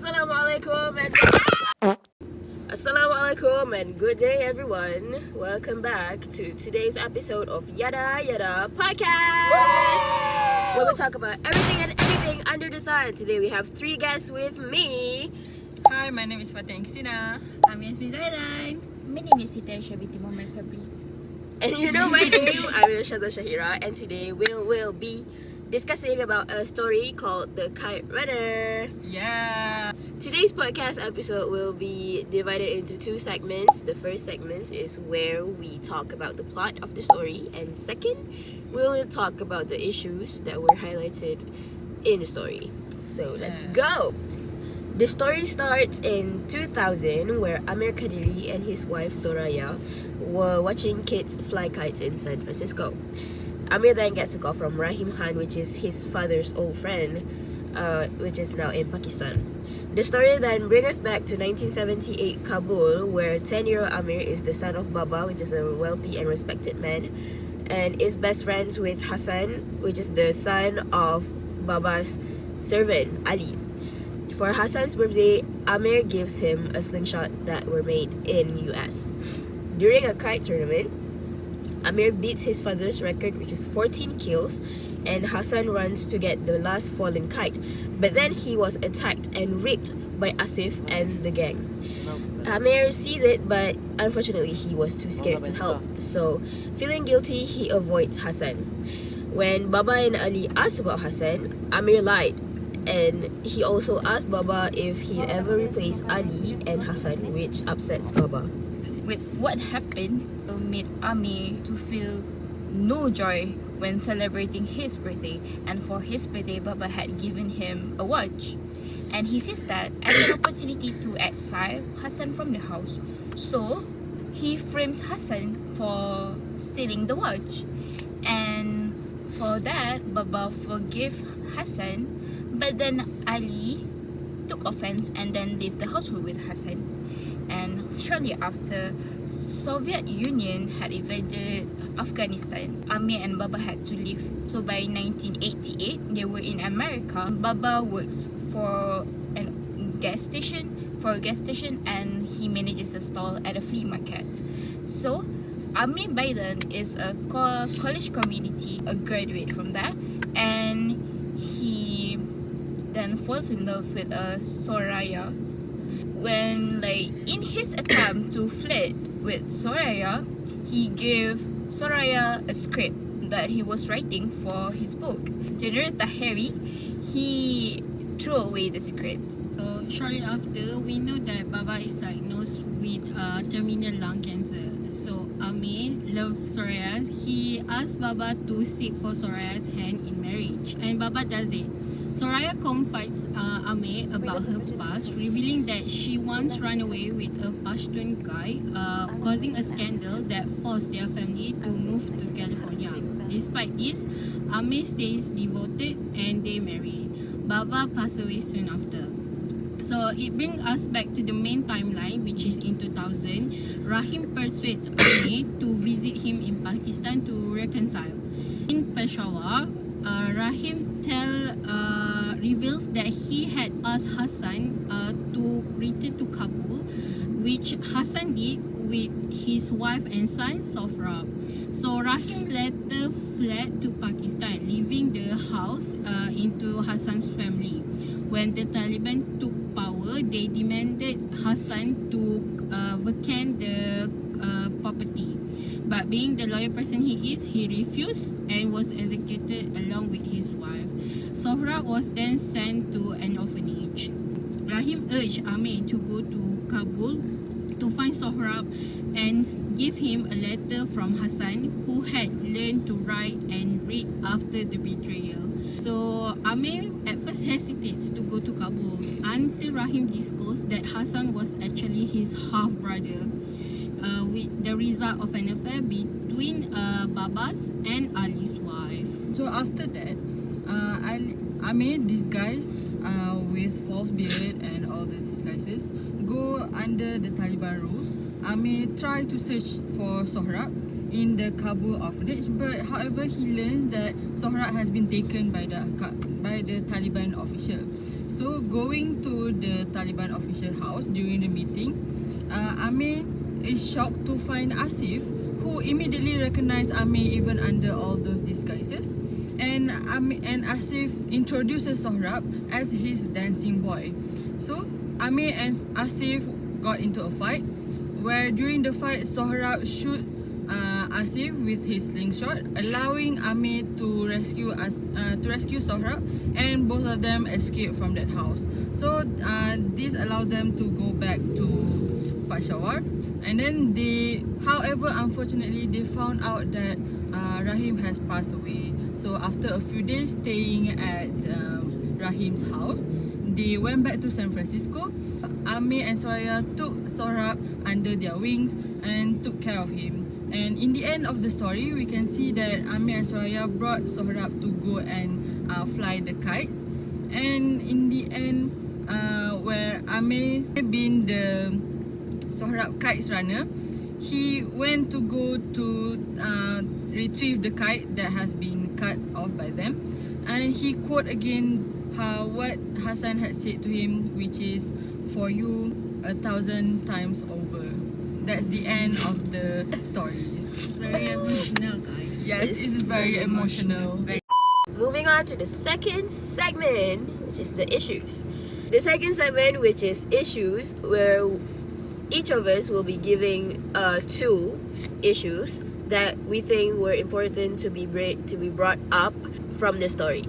Assalamualaikum and good day everyone. Welcome back to today's episode of Yadda podcast, where we talk about everything and anything under the sun. Today we have 3 guests with me. Hi, my name is Fatih and Christina. I'm Yasmin Zailan. My name is Sita Shabiti Muhammad Sabri. And you know my name, I'm Rashada Shahira, and today we'll be discussing about a story called The Kite Runner. Yeah. Today's podcast episode will be divided into 2 segments. The first segment is where we talk about the plot of the story, and second, we'll talk about the issues that were highlighted in the story. So let's go! The story starts in 2000, where Amir Kadiri and his wife Soraya were watching kids fly kites in San Francisco. Amir then gets a call from Rahim Khan, which is his father's old friend, which is now in Pakistan. The story then brings us back to 1978 Kabul, where 10-year-old Amir is the son of Baba, which is a wealthy and respected man, and is best friends with Hassan, which is the son of Baba's servant, Ali. For Hassan's birthday, Amir gives him a slingshot that were made in US. During a kite tournament, Amir beats his father's record, which is 14 kills, and Hassan runs to get the last fallen kite. But then he was attacked and raped by Asif and the gang. Amir sees it, but unfortunately he was too scared to help. So, feeling guilty, he avoids Hassan. When Baba and Ali asked about Hassan, Amir lied. And he also asked Baba if he'd ever replace Ali and Hassan, which upsets Baba. With what happened made Amir to feel no joy when celebrating his birthday, and for his birthday Baba had given him a watch, and he sees that as an opportunity to exile Hassan from the house. So he frames Hassan for stealing the watch, and for that Baba forgave Hassan, but then Ali took offense and then left the household with Hassan. And shortly after, Soviet Union had invaded Afghanistan, Amir and Baba had to leave. So by 1988, they were in America. Baba works for a gas station, and he manages a stall at a flea market. So Amir by then is a college community, a graduate from that, and he then falls in love with Soraya. When in his attempt to flirt with Soraya, he gave Soraya a script that he was writing for his book. General Tahiri, he threw away the script. So shortly after, we know that Baba is diagnosed with terminal lung cancer. So Amir loves Soraya. He asked Baba to seek for Soraya's hand in marriage, and Baba does it. Soraya confides Amir about her past, revealing that she once ran away with a Pashtun guy, causing a scandal that forced their family to move to California. Despite this, Amir stays devoted and they marry. Baba passed away soon after. So it brings us back to the main timeline, which is in 2000. Rahim persuades Amir to visit him in Pakistan to reconcile. In Peshawar, Rahim reveals that he had asked Hassan to return to Kabul, which Hassan did with his wife and son Sofra. So Rahim later fled to Pakistan, leaving the house into Hassan's family. When the Taliban took power, they demanded Hassan to vacate the property. But being the loyal person he is, he refused and was executed along with his wife. Sofra was then sent to an orphanage. Rahim urged Amir to go to Kabul to find Sofra and give him a letter from Hassan, who had learned to write and read after the betrayal. So Amir at first hesitates to go to Kabul until Rahim disclosed that Hassan was actually his half-brother, with the result of an affair between Baba's and Ali's wife. So after that, Amir disguised with false beard and all the disguises go under the Taliban rules. Amir tried to search for Sohrab in the Kabul orphanage, but however he learns that Sohrab has been taken by the Taliban official. So going to the Taliban official house during the meeting, Amir is shocked to find Asif, who immediately recognized Amir even under all those disguises. And Asif introduces Sohrab as his dancing boy. So Amir and Asif got into a fight, where during the fight Sohrab shoot Asif with his slingshot, allowing Amir to rescue Sohrab, and both of them escape from that house. So this allowed them to go back to Peshawar, and then however, unfortunately, they found out that Rahim has passed away. So after a few days staying at Rahim's house, they went back to San Francisco. Amir and Soraya took Sohrab under their wings and took care of him. And in the end of the story, we can see that Amir and Soraya brought Sohrab to go and fly the kites. And in the end, where Amir being the Sohrab kites runner, he went to go to retrieve the kite that has been cut off by them, and he quote again what Hassan had said to him, which is, "For you 1,000 times over." That's the end of the story. Very emotional, guys. Yes, it's very emotional. Moving on to the second segment, which is the issues. The second segment, which is issues, where each of us will be giving 2 issues that we think were important to be brought up from the story.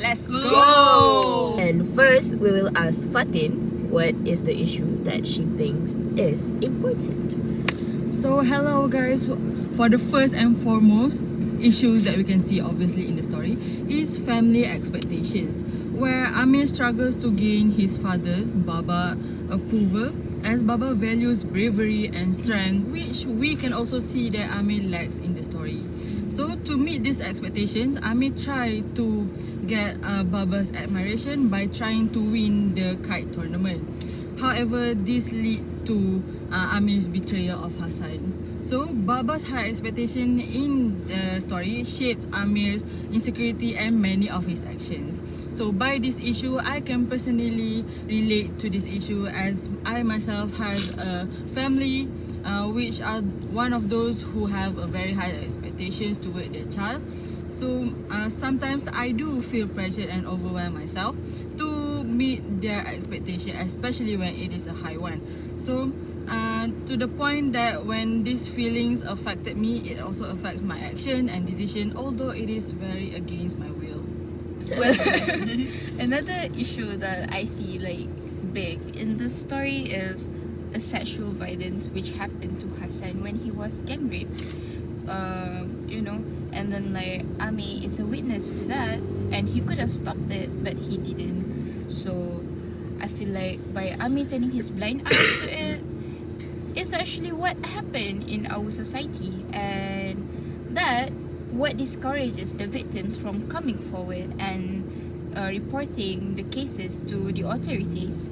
Let's go! And first, we will ask Fatin what is the issue that she thinks is important. So hello guys, for the first and foremost issues that we can see obviously in the story is family expectations, where Amir struggles to gain his father's, Baba, approval, as Baba values bravery and strength, which we can also see that Amir lacks in the story. So to meet these expectations, Amir tried to get Baba's admiration by trying to win the kite tournament. However, this led to Amir's betrayal of Hassan. So Baba's high expectation in the story shaped Amir's insecurity and many of his actions. So by this issue, I can personally relate to this issue, as I myself has a family which are one of those who have a very high expectations toward their child. So sometimes I do feel pressured and overwhelmed myself to meet their expectation, especially when it is a high one. So to the point that when these feelings affected me, it also affects my action and decision, although it is very against my will. Well, another issue that I see like big in the story is a sexual violence which happened to Hassan when he was gang raped. And then like Ami is a witness to that, and he could have stopped it, but he didn't. So I feel like by Ami turning his blind eye to it, it's actually what happened in our society, and that what discourages the victims from coming forward and reporting the cases to the authorities.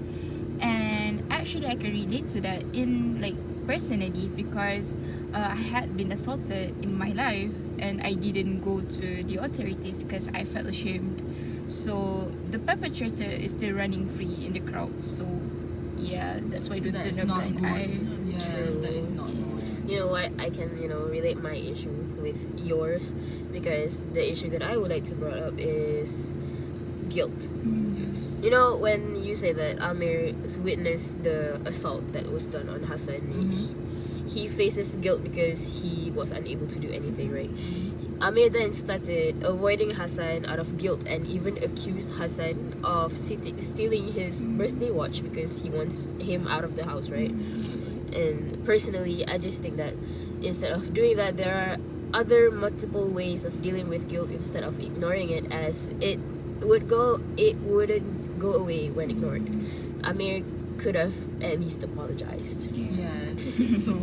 And actually I can relate to that in like personally, because I had been assaulted in my life and I didn't go to the authorities because I felt ashamed. So the perpetrator is still running free in the crowd. So yeah, that's why I don't turn a blind eye. Yeah, that is not good. You know what, I can relate my issue with yours, because the issue that I would like to bring up is guilt. Yes. You know, when you say that Amir witnessed the assault that was done on Hassan, he faces guilt because he was unable to do anything, right? Amir then started avoiding Hassan out of guilt, and even accused Hassan of stealing his birthday watch because he wants him out of the house, right? And personally, I just think that instead of doing that, there are other multiple ways of dealing with guilt instead of ignoring it, as it wouldn't go away when ignored. Amir could have at least apologized. Yeah. So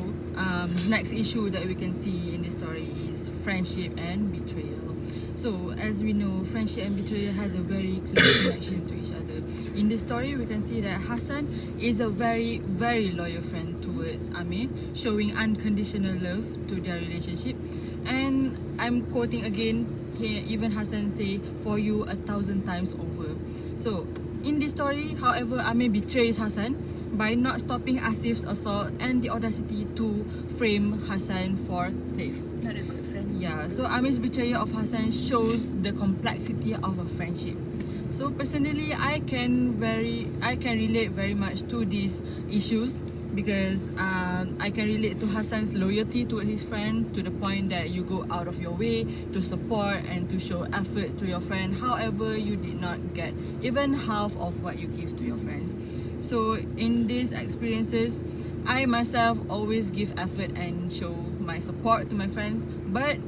next issue that we can see in this story is friendship and betrayal. So as we know, friendship and betrayal has a very close connection to each other. In this story, we can see that Hassan is a very, very loyal friend towards Amir, showing unconditional love to their relationship. And I'm quoting again here, even Hassan say, "For you 1,000 times over." So In this story, however, Amir betrays Hassan by not stopping Asif's assault and the audacity to frame Hassan for theft. Not a good friend. Yeah, so Amir's betrayal of Hassan shows the complexity of a friendship. So personally, I can relate very much to these issues because I can relate to Hassan's loyalty to his friend to the point that you go out of your way to support and to show effort to your friend. However, you did not get even half of what you give to your friends. So in these experiences, I myself always give effort and show my support to my friends. But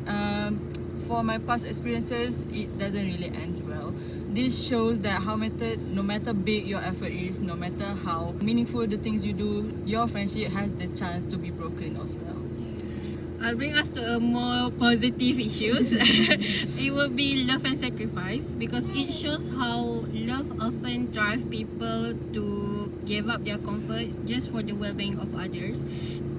for my past experiences, it doesn't really end well. This shows that no matter big your effort is, no matter how meaningful the things you do, your friendship has the chance to be broken as well. I'll bring us to a more positive issues. It will be love and sacrifice because it shows how love often drives people to give up their comfort just for the well-being of others.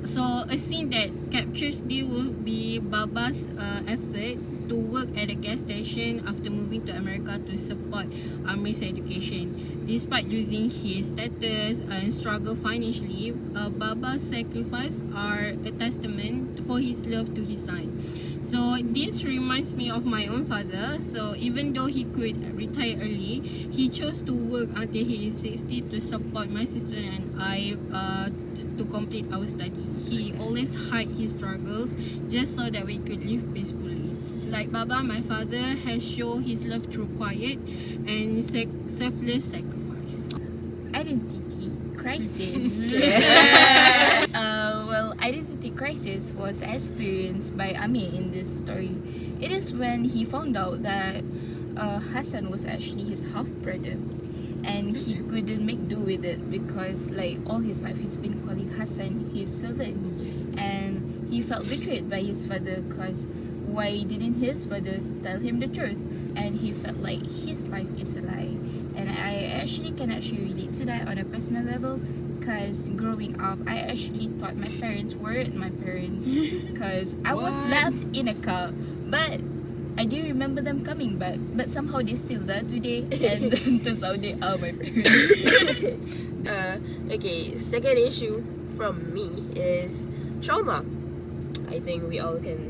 So a scene that captures this will be Baba's effort to work at a gas station after moving to America to support Amir's education. Despite losing his status and struggle financially, Baba's sacrifice are a testament for his love to his son. So this reminds me of my own father. So even though he could retire early, he chose to work until he is 60 to support my sister and I to complete our study. He always hid his struggles just so that we could live peacefully. Like Baba, my father has shown his love through quiet and selfless sacrifice. Identity crisis. Well, identity crisis was experienced by Amir in this story. It is when he found out that Hassan was actually his half brother, and he couldn't make do with it because like all his life he's been calling Hassan his servant, and he felt betrayed by his father because why didn't his father tell him the truth, and he felt like his life is a lie. And I can relate to that on a personal level because growing up I actually thought my parents weren't my parents because I was left in a car, but I didn't remember them coming back, but somehow they're still there today and turns out they are my parents. Okay, second issue from me is trauma. I think we all can,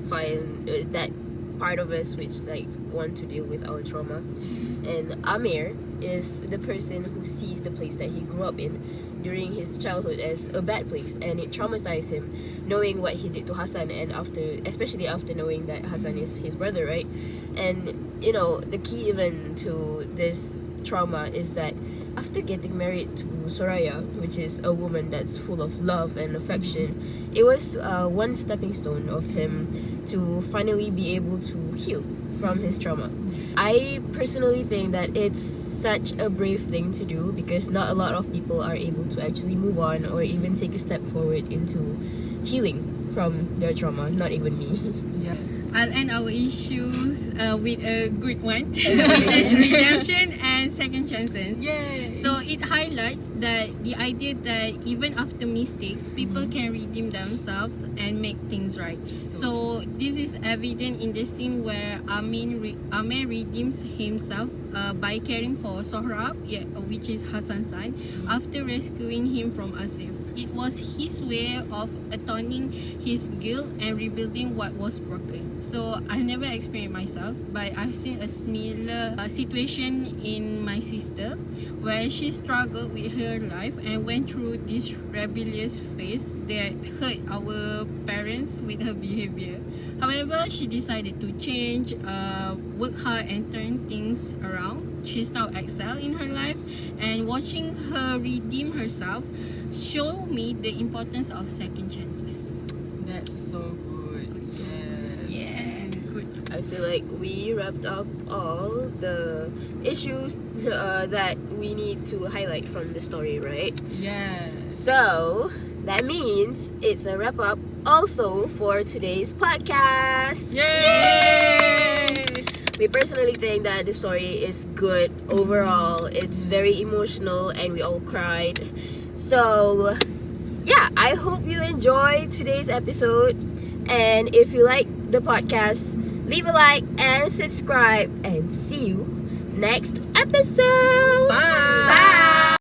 find that part of us which like want to deal with our trauma. And Amir is the person who sees the place that he grew up in during his childhood as a bad place, and it traumatized him knowing what he did to Hassan, and especially after knowing that Hassan is his brother, right? And the key even to this trauma is that after getting married to Soraya, which is a woman that's full of love and affection, it was one stepping stone of him to finally be able to heal from his trauma. I personally think that it's such a brave thing to do because not a lot of people are able to actually move on or even take a step forward into healing from their trauma, not even me. Yeah. I'll end our issues with a good one, which is redemption and second chances. Yay! So it highlights that the idea that even after mistakes, people can redeem themselves and make things right. So this is evident in the scene where Amir redeems himself by caring for Sohrab, which is Hassan's son, after rescuing him from Asif. It was his way of atoning his guilt and rebuilding what was broken. So I've never experienced myself, but I've seen a similar situation in my sister where she struggled with her life and went through this rebellious phase that hurt our parents with her behavior. However, she decided to change, work hard and turn things around. She's now excel in her life, and watching her redeem herself show me the importance of second chances. That's so good. Yeah. Good. I feel like we wrapped up all the issues that we need to highlight from the story, right? Yeah. So that means it's a wrap up also for today's podcast. Yay! We personally think that the story is good overall. It's very emotional and we all cried. So yeah, I hope you enjoyed today's episode. And if you like the podcast, leave a like and subscribe, and see you next episode. Bye. Bye.